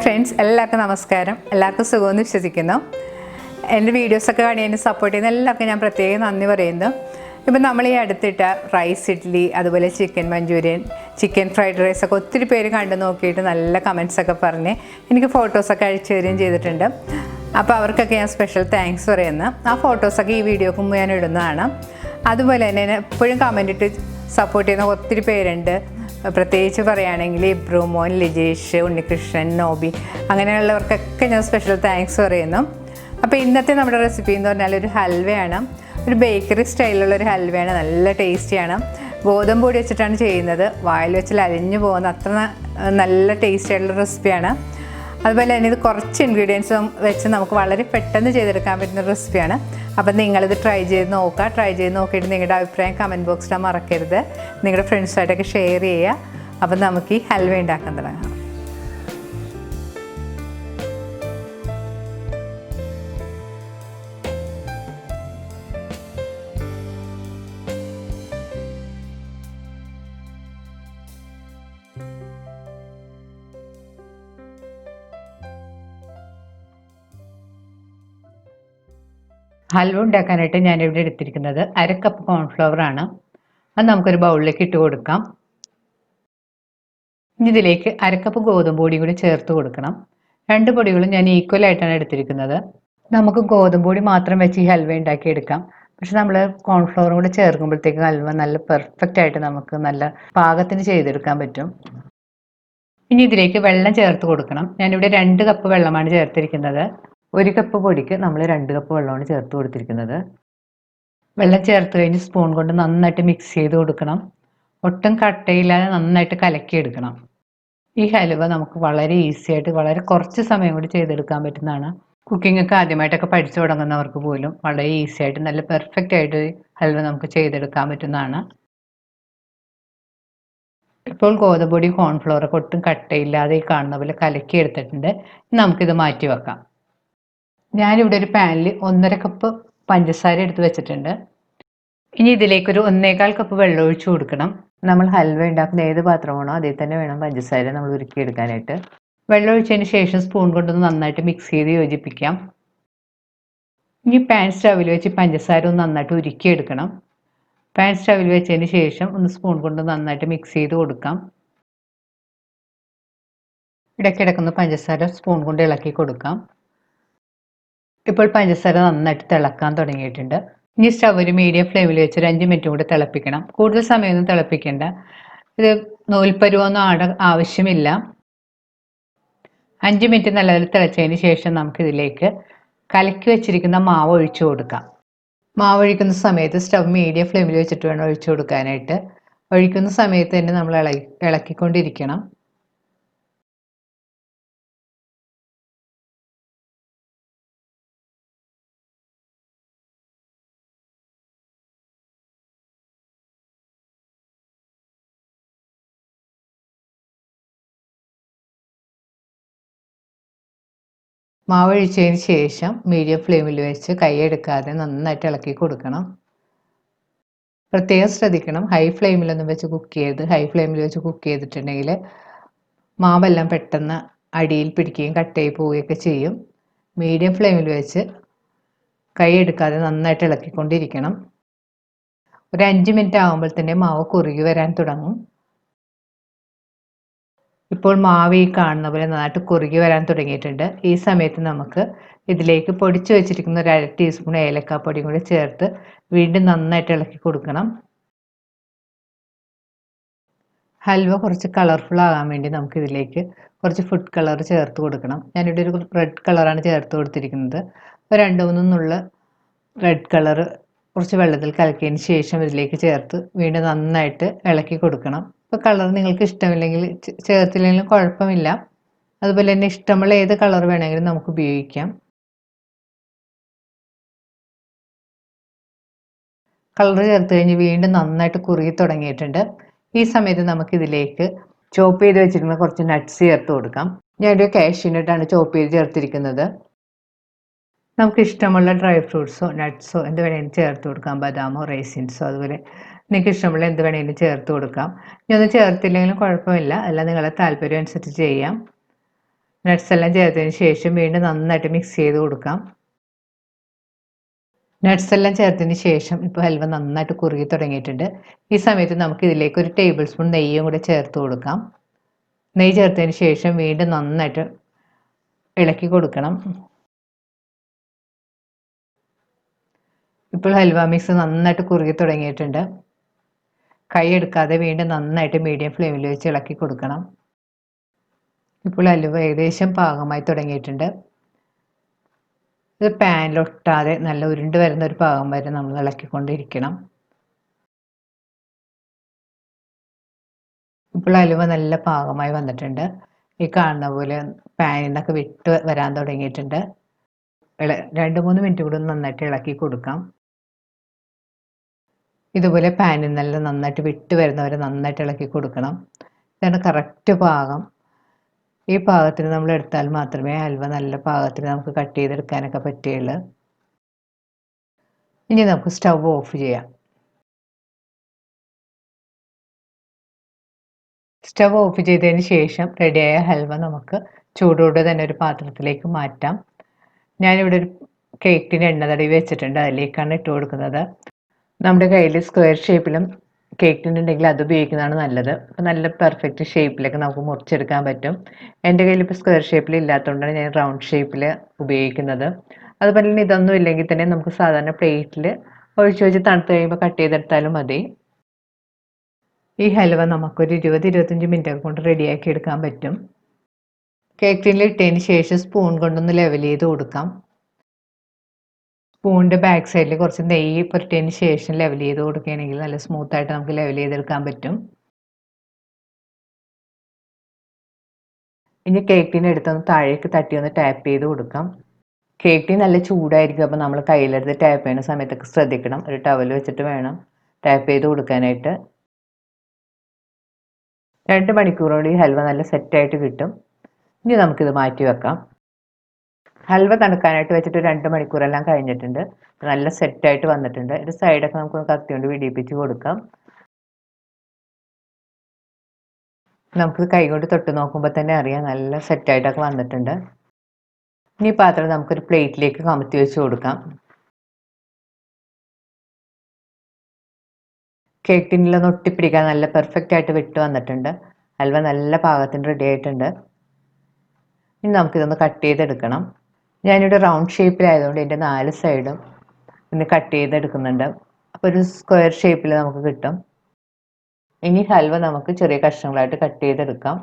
Friends, എല്ലാവർക്കും നമസ്കാരം. എല്ലാവർക്കും സുഖമെന്ന് വിശ്വസിക്കുന്നു. എൻ്റെ വീഡിയോസൊക്കെ കാണി എന്നെ സപ്പോർട്ട് ചെയ്യുന്ന എല്ലാവർക്കും ഞാൻ പ്രത്യേകം നന്ദി പറയുന്നു. ഇപ്പം നമ്മൾ ഈ അടുത്തിട്ട റൈസ് ഇഡ്ഡലി, അതുപോലെ ചിക്കൻ മഞ്ചൂരിയൻ, ചിക്കൻ ഫ്രൈഡ് റൈസൊക്കെ ഒത്തിരി പേര് കണ്ടു നോക്കിയിട്ട് നല്ല കമൻസൊക്കെ പറഞ്ഞ് എനിക്ക് ഫോട്ടോസൊക്കെ അയച്ചു തരികയും ചെയ്തിട്ടുണ്ട്. അപ്പോൾ അവർക്കൊക്കെ ഞാൻ സ്പെഷ്യൽ താങ്ക്സ് പറയുന്നു. ആ ഫോട്ടോസൊക്കെ ഈ വീഡിയോക്ക് മുമ്പ് ഞാൻ ഇടുന്നതാണ്. അതുപോലെ തന്നെ എപ്പോഴും കമൻ്റ് ഇട്ട് സപ്പോർട്ട് ചെയ്യുന്ന ഒത്തിരി പേരുണ്ട്. പ്രത്യേകിച്ച് പറയുകയാണെങ്കിൽ ഇബ്രുമോൻ, ലിജേഷ്, ഉണ്ണികൃഷ്ണൻ, നോബി, അങ്ങനെയുള്ളവർക്കൊക്കെ ഞാൻ സ്പെഷ്യൽ താങ്ക്സ് പറയുന്നു. അപ്പോൾ ഇന്നത്തെ നമ്മുടെ റെസിപ്പി എന്ന് പറഞ്ഞാൽ ഒരു ഹൽവയാണ്. ഒരു ബേക്കറി സ്റ്റൈലിലുള്ളൊരു ഹൽവയാണ്. നല്ല ടേസ്റ്റിയാണ്. ഗോതമ്പ് പൊടി വെച്ചിട്ടാണ് ചെയ്യുന്നത്. വായിൽ വെച്ച് അലിഞ്ഞു പോകുന്ന അത്ര നല്ല ടേസ്റ്റി ആയിട്ടുള്ള റെസിപ്പിയാണ്. അതുപോലെ തന്നെ ഇത് കുറച്ച് ഇൻഗ്രീഡിയൻസ് വെച്ച് നമുക്ക് വളരെ പെട്ടെന്ന് ചെയ്തെടുക്കാൻ പറ്റുന്ന റെസിപ്പിയാണ്. അപ്പം നിങ്ങളിത് ട്രൈ ചെയ്ത് നോക്കിയിട്ട് നിങ്ങളുടെ അഭിപ്രായം കമൻറ്റ് ബോക്സിൽ മറക്കരുത്. നിങ്ങളുടെ ഫ്രണ്ട്സായിട്ടൊക്കെ ഷെയർ ചെയ്യുക. അപ്പം നമുക്ക് ഈ ഹൽവ ഉണ്ടാക്കാൻ തുടങ്ങാം. ഹൽവ ഉണ്ടാക്കാനായിട്ട് ഞാനിവിടെ എടുത്തിരിക്കുന്നത് 1/2 കപ്പ് കോൺഫ്ലവർ ആണ്. അത് നമുക്കൊരു ബൗളിലേക്ക് ഇട്ട് കൊടുക്കാം. ഇതിലേക്ക് 1/2 കപ്പ് ഗോതമ്പ് പൊടി കൂടി ചേർത്ത് കൊടുക്കണം. 2 പൊടികളും ഞാൻ ഈക്വൽ ആയിട്ടാണ് എടുത്തിരിക്കുന്നത്. നമുക്ക് ഗോതമ്പ് പൊടി മാത്രം വെച്ച് ഈ ഹൽവ ഉണ്ടാക്കിയെടുക്കാം. പക്ഷെ നമ്മൾ കോൺഫ്ലവറും കൂടി ചേർക്കുമ്പോഴത്തേക്ക് ഹൽവ നല്ല പെർഫെക്റ്റ് ആയിട്ട് നമുക്ക് നല്ല പാകത്തിന് ചെയ്തെടുക്കാൻ പറ്റും. ഇനി ഇതിലേക്ക് വെള്ളം ചേർത്ത് കൊടുക്കണം. ഞാനിവിടെ 2 കപ്പ് വെള്ളമാണ് ചേർത്തിരിക്കുന്നത്. 1 കപ്പ് പൊടിക്ക് നമ്മൾ 2 കപ്പ് വെള്ളമാണ് ചേർത്ത് കൊടുത്തിരിക്കുന്നത്. വെള്ളം ചേർത്ത് കഴിഞ്ഞ് സ്പൂൺ കൊണ്ട് നന്നായിട്ട് മിക്സ് ചെയ്ത് കൊടുക്കണം. ഒട്ടും കട്ടയില്ലാതെ നന്നായിട്ട് കലക്കിയെടുക്കണം. ഈ ഹലുവ നമുക്ക് വളരെ ഈസി ആയിട്ട് വളരെ കുറച്ച് സമയം കൊണ്ട് ചെയ്തെടുക്കാൻ പറ്റുന്നതാണ്. കുക്കിംഗ് ഒക്കെ ആദ്യമായിട്ടൊക്കെ പഠിച്ചു തുടങ്ങുന്നവർക്ക് പോലും വളരെ ഈസി ആയിട്ട് നല്ല പെർഫെക്റ്റ് ആയിട്ട് ഹൽവ നമുക്ക് ചെയ്തെടുക്കാൻ പറ്റുന്നതാണ്. ഇപ്പോൾ ഗോതമ്പൊടി കോൺഫ്ലവർ ഒക്കെ ഒട്ടും കട്ടയില്ലാതെ ഈ കാണുന്ന പോലെ കലക്കി എടുത്തിട്ടുണ്ട്. നമുക്കിത് മാറ്റി വെക്കാം. ഞാനിവിടെ ഒരു പാനിൽ 1.5 കപ്പ് പഞ്ചസാര എടുത്ത് വെച്ചിട്ടുണ്ട്. ഇനി ഇതിലേക്കൊരു 1.25 കപ്പ് വെള്ളം ഒഴിച്ചു കൊടുക്കണം. നമ്മൾ ഹൽവ ഉണ്ടാക്കുന്ന ഏത് പാത്രമാണോ അതിൽ തന്നെ വേണം പഞ്ചസാര നമ്മൾ ഉരുക്കിയെടുക്കാനായിട്ട്. വെള്ളം ഒഴിച്ചതിന് ശേഷം സ്പൂൺ കൊണ്ടൊന്ന് നന്നായിട്ട് മിക്സ് ചെയ്ത് യോജിപ്പിക്കാം. ഇനി പാൻ സ്റ്റവിൽ വെച്ച് പഞ്ചസാര ഒന്ന് നന്നായിട്ട് ഉരുക്കിയെടുക്കണം. പാൻ സ്റ്റവിൽ വെച്ചതിന് ശേഷം ഒന്ന് സ്പൂൺ കൊണ്ട് നന്നായിട്ട് മിക്സ് ചെയ്ത് കൊടുക്കാം. ഇടയ്ക്കിടയ്ക്കൊന്ന് പഞ്ചസാര സ്പൂൺ കൊണ്ട് ഇളക്കി കൊടുക്കാം. ഇപ്പോൾ പഞ്ചസാര നന്നായിട്ട് തിളക്കാൻ തുടങ്ങിയിട്ടുണ്ട്. ഇനി സ്റ്റവ് ഒരു മീഡിയം ഫ്ലെയിമിൽ വെച്ച് ഒരു 5 മിനിറ്റ് കൂടി തിളപ്പിക്കണം. കൂടുതൽ സമയമൊന്നും തിളപ്പിക്കേണ്ട. ഇത് നൂൽപ്പരുവൊന്നും ആവശ്യമില്ല. 5 മിനിറ്റ് നല്ലതിൽ തിളച്ചതിന് ശേഷം നമുക്കിതിലേക്ക് കലക്കി വെച്ചിരിക്കുന്ന മാവ് ഒഴിച്ചു കൊടുക്കാം. മാവ് ഒഴിക്കുന്ന സമയത്ത് സ്റ്റവ് മീഡിയം ഫ്ലെയിമിൽ വെച്ചിട്ട് വേണം ഒഴിച്ചു കൊടുക്കാനായിട്ട്. ഒഴിക്കുന്ന സമയത്ത് തന്നെ നമ്മൾ ഇളക്കിക്കൊണ്ടിരിക്കണം. മാവ് ഒഴിച്ചതിന് ശേഷം മീഡിയം ഫ്ലെയിമിൽ വെച്ച് കൈയെടുക്കാതെ നന്നായിട്ട് ഇളക്കി കൊടുക്കണം. പ്രത്യേകം ശ്രദ്ധിക്കണം, ഹൈ ഫ്ലെയിമിലൊന്നും വെച്ച് കുക്ക് ചെയ്ത് ഹൈ ഫ്ലെയിമിൽ വെച്ച് കുക്ക് ചെയ്തിട്ടുണ്ടെങ്കിൽ മാവെല്ലാം പെട്ടെന്ന് അടിയിൽ പിടിക്കുകയും കട്ടയായി പോവുകയൊക്കെ ചെയ്യും. മീഡിയം ഫ്ലെയിമിൽ വെച്ച് കൈയെടുക്കാതെ നന്നായിട്ട് ഇളക്കിക്കൊണ്ടിരിക്കണം. ഒരു 5 മിനിറ്റ് ആകുമ്പോൾ തന്നെ മാവ് കുറുകി വരാൻ തുടങ്ങും. ഇപ്പോൾ മാവ് ഈ കാണുന്ന പോലെ നന്നായിട്ട് കുറുകി വരാൻ തുടങ്ങിയിട്ടുണ്ട്. ഈ സമയത്ത് നമുക്ക് ഇതിലേക്ക് പൊടിച്ചു വെച്ചിരിക്കുന്ന ഒരു 1/2 ടീസ്പൂൺ ഏലക്കാപ്പൊടിയും കൂടി ചേർത്ത് വീണ്ടും നന്നായിട്ട് ഇളക്കി കൊടുക്കണം. ഹൽവ കുറച്ച് കളർഫുൾ ആകാൻ വേണ്ടി നമുക്ക് ഇതിലേക്ക് കുറച്ച് ഫുഡ് കളർ ചേർത്ത് കൊടുക്കണം. ഞാനിവിടെ ഒരു റെഡ് കളറാണ് ചേർത്ത് കൊടുത്തിരിക്കുന്നത്. ഒരു 2-3 നുള്ള റെഡ് കളർ കുറച്ച് വെള്ളത്തിൽ കലക്കിയതിന് ശേഷം ഇതിലേക്ക് ചേർത്ത് വീണ്ടും നന്നായിട്ട് ഇളക്കി കൊടുക്കണം. ഇപ്പോൾ കളർ നിങ്ങൾക്ക് ഇഷ്ടമില്ലെങ്കിൽ ചേർത്തില്ലെങ്കിലും കുഴപ്പമില്ല. അതുപോലെ തന്നെ ഇഷ്ടമുള്ള ഏത് കളർ വേണമെങ്കിലും നമുക്ക് ഉപയോഗിക്കാം. കളർ ചേർത്ത് കഴിഞ്ഞ് വീണ്ടും നന്നായിട്ട് കുറുകി തുടങ്ങിയിട്ടുണ്ട്. ഈ സമയത്ത് നമുക്ക് ഇതിലേക്ക് ചോപ്പ് ചെയ്ത് വെച്ചിരിക്കുന്ന കുറച്ച് നട്ട്സ് ചേർത്ത് കൊടുക്കാം. ഞാനൊരു കാഷ്യൂ നട്ടാണ് ചോപ്പ് ചെയ്ത് ചേർത്തിരിക്കുന്നത്. നമുക്ക് ഇഷ്ടമുള്ള ഡ്രൈ ഫ്രൂട്ട്സോ നട്ട്സോ എന്ത് വേണമെങ്കിലും ചേർത്ത് കൊടുക്കാം. ബദാമോ റൈസിൻസോ അതുപോലെ നിങ്ങൾക്ക് ഇഷ്ടമുള്ള എന്ത് വേണമെങ്കിലും ചേർത്ത് കൊടുക്കാം. ഇനി ഒന്നും ചേർത്തില്ലെങ്കിലും കുഴപ്പമില്ല. അല്ല നിങ്ങളുടെ താല്പര്യം അനുസരിച്ച് ചെയ്യാം. നട്ട്സ് എല്ലാം ചേർത്തതിന് ശേഷം വീണ്ടും നന്നായിട്ട് മിക്സ് ചെയ്ത് കൊടുക്കാം. നട്ട്സ് എല്ലാം ചേർത്തതിന് ശേഷം ഇപ്പോൾ ഹൽവ നന്നായിട്ട് കുറുകി തുടങ്ങിയിട്ടുണ്ട്. ഈ സമയത്ത് നമുക്ക് ഇതിലേക്ക് ഒരു ടേബിൾ സ്പൂൺ നെയ്യും കൂടെ ചേർത്ത് കൊടുക്കാം. നെയ്യ് ചേർത്തതിന് ശേഷം വീണ്ടും നന്നായിട്ട് ഇളക്കി കൊടുക്കണം. ഇപ്പോൾ ഹൽവ മിക്സ് നന്നായിട്ട് കുറുകി തുടങ്ങിയിട്ടുണ്ട്. കൈ എടുക്കാതെ വീണ്ടും നന്നായിട്ട് മീഡിയം ഫ്ലെയിമിൽ വെച്ച് ഇളക്കി കൊടുക്കണം. ഇപ്പോൾ ഹൽവ ഏകദേശം പാകമായി തുടങ്ങിയിട്ടുണ്ട്. ഇത് പാനിലൊട്ടാതെ നല്ല ഉരുണ്ട് വരുന്ന ഒരു പാകം വരെ നമ്മൾ ഇളക്കിക്കൊണ്ടിരിക്കണം. ഇപ്പോൾ ഹലുവ നല്ല പാകമായി വന്നിട്ടുണ്ട്. ഈ കാണുന്ന പോലെ പാനിൽ നിന്നൊക്കെ വിട്ട് വരാൻ തുടങ്ങിയിട്ടുണ്ട്. 2-3 മിനിറ്റ് കൂടി നന്നായിട്ട് ഇളക്കി കൊടുക്കാം. ഇതുപോലെ പാനിൽ നിന്നെല്ലാം നന്നായിട്ട് വിട്ട് വരുന്നവരെ നന്നായിട്ട് ഇളക്കി കൊടുക്കണം. ഇതാണ് കറക്റ്റ് പാകം. ഈ പാകത്തിന് നമ്മൾ എടുത്താൽ മാത്രമേ ഹൽവ നല്ല പാകത്തിന് നമുക്ക് കട്ട് ചെയ്തെടുക്കാനൊക്കെ പറ്റുകയുള്ളൂ. ഇനി നമുക്ക് സ്റ്റവ് ഓഫ് ചെയ്യാം. സ്റ്റവ് ഓഫ് ചെയ്തതിന് ശേഷം റെഡിയായ ഹൽവ നമുക്ക് ചൂടോടെ തന്നെ ഒരു പാത്രത്തിലേക്ക് മാറ്റാം. ഞാനിവിടെ ഒരു കേക്കിന് എണ്ണ തടവി വെച്ചിട്ടുണ്ട്. അതിലേക്കാണ് ഇട്ട് കൊടുക്കുന്നത്. നമ്മുടെ കയ്യിൽ സ്ക്വയർ ഷേപ്പിലും കേക്ക് ടിൻ ഉണ്ടെങ്കിൽ അത് ഉപയോഗിക്കുന്നതാണ് നല്ലത്. അപ്പോൾ നല്ല പെർഫെക്റ്റ് ഷേപ്പിലൊക്കെ നമുക്ക് മുറിച്ചെടുക്കാൻ പറ്റും. എൻ്റെ കയ്യിൽ ഇപ്പോൾ സ്ക്വയർ ഷേപ്പിൽ ഇല്ലാത്തതുകൊണ്ടാണ് ഞാൻ റൗണ്ട് ഷേപ്പിൽ ഉപയോഗിക്കുന്നത്. അതുപോലെ തന്നെ ഇതൊന്നും ഇല്ലെങ്കിൽ തന്നെ നമുക്ക് സാധാരണ പ്ലേറ്റിൽ ഒഴിച്ച് വെച്ച് തണുത്ത് കഴിയുമ്പോൾ കട്ട് ചെയ്തെടുത്താലും മതി. ഈ ഹൽവ നമുക്കൊരു 20-25 മിനിറ്റ് കൊണ്ട് റെഡിയാക്കി എടുക്കാൻ പറ്റും. കേക്ക് ടിന്നിൽ ഇട്ടതിന് ശേഷം സ്പൂൺ കൊണ്ടൊന്ന് ലെവൽ ചെയ്ത് കൊടുക്കാം. സ്പൂണിൻ്റെ ബാക്ക് സൈഡിൽ കുറച്ച് നെയ്യ് പുരട്ടിയതിന് ശേഷം ലെവൽ ചെയ്ത് കൊടുക്കുകയാണെങ്കിൽ നല്ല സ്മൂത്തായിട്ട് നമുക്ക് ലെവൽ ചെയ്തെടുക്കാൻ പറ്റും. ഇനി കേക്ക് ടിൻ എടുത്തൊന്ന് താഴേക്ക് തട്ടി ഒന്ന് ടാപ്പ് ചെയ്ത് കൊടുക്കാം. കേക്ക് ടിൻ നല്ല ചൂടായിരിക്കും. അപ്പോൾ നമ്മൾ കയ്യിലെടുത്ത് ടാപ്പ് ചെയ്യുന്ന സമയത്തൊക്കെ ശ്രദ്ധിക്കണം. ഒരു ടവൽ വെച്ചിട്ട് വേണം ടാപ്പ് ചെയ്ത് കൊടുക്കാനായിട്ട്. 2 മണിക്കൂറോടെ ഈ ഹൽവ നല്ല സെറ്റായിട്ട് കിട്ടും. ഇനി നമുക്കിത് മാറ്റി വെക്കാം. ഹൽവ തണുക്കാനായിട്ട് വെച്ചിട്ട് 2 മണിക്കൂറെല്ലാം കഴിഞ്ഞിട്ടുണ്ട്. നല്ല സെറ്റായിട്ട് വന്നിട്ടുണ്ട്. ഇത് സൈഡൊക്കെ നമുക്ക് കത്തി കൊണ്ട് വിടിയിപ്പിച്ച് കൊടുക്കാം. നമുക്ക് കൈ കൊണ്ട് തൊട്ട് നോക്കുമ്പോൾ തന്നെ അറിയാം നല്ല സെറ്റായിട്ടൊക്കെ വന്നിട്ടുണ്ട്. ഇനി പാത്രം നമുക്കൊരു പ്ലേറ്റിലേക്ക് കമത്തി വെച്ച് കൊടുക്കാം. കേക്ക് ടിന്നിലൊന്ന് ഒട്ടിപ്പിടിക്കാൻ നല്ല പെർഫെക്റ്റ് ആയിട്ട് വിട്ട് വന്നിട്ടുണ്ട്. ഹൽവ നല്ല പാകത്തിന് റെഡി ആയിട്ടുണ്ട്. ഇനി നമുക്കിതൊന്ന് കട്ട് ചെയ്തെടുക്കണം. ഞാനിവിടെ റൗണ്ട് ഷേപ്പിലായതുകൊണ്ട് ഇതിൻ്റെ 4 സൈഡും ഒന്ന് കട്ട് ചെയ്തെടുക്കുന്നുണ്ട്. അപ്പോൾ ഒരു സ്ക്വയർ ഷേപ്പിൽ നമുക്ക് കിട്ടും. ഇനി ഹൽവ നമുക്ക് ചെറിയ കഷ്ണങ്ങളായിട്ട് കട്ട് ചെയ്തെടുക്കാം.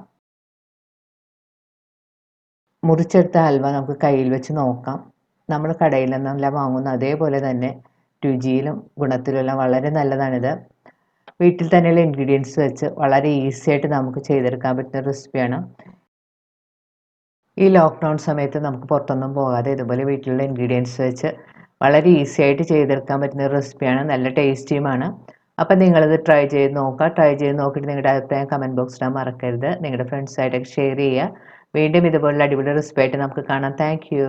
മുറിച്ചെടുത്ത ഹൽവ നമുക്ക് കയ്യിൽ വെച്ച് നോക്കാം. നമ്മൾ കടയിൽ നിന്നെല്ലാം വാങ്ങുന്ന അതേപോലെ തന്നെ രുചിയിലും ഗുണത്തിലുമെല്ലാം വളരെ നല്ലതാണിത്. വീട്ടിൽ തന്നെയുള്ള ഇൻഗ്രീഡിയൻസ് വെച്ച് വളരെ ഈസി ആയിട്ട് നമുക്ക് ചെയ്തെടുക്കാൻ പറ്റുന്ന റെസിപ്പിയാണ്. ഈ ലോക്ക്ഡൗൺ സമയത്ത് നമുക്ക് പുറത്തൊന്നും പോകാതെ ഇതുപോലെ വീട്ടിലുള്ള ഇൻഗ്രീഡിയൻസ് വെച്ച് വളരെ ഈസി ആയിട്ട് ചെയ്തെടുക്കാൻ പറ്റുന്ന റെസിപ്പിയാണ്. നല്ല ടേസ്റ്റിയുമാണ്. അപ്പം നിങ്ങളിത് ട്രൈ ചെയ്ത് നോക്കുക. ട്രൈ ചെയ്ത് നോക്കിയിട്ട് നിങ്ങളുടെ അഭിപ്രായം കമൻറ്റ് ബോക്സിൽ മറക്കരുത്. നിങ്ങളുടെ ഫ്രണ്ട്സായിട്ടൊക്കെ ഷെയർ ചെയ്യുക. വീണ്ടും ഇതുപോലുള്ള അടിപൊളി റെസിപ്പി ആയിട്ട് നമുക്ക് കാണാം. Thank you.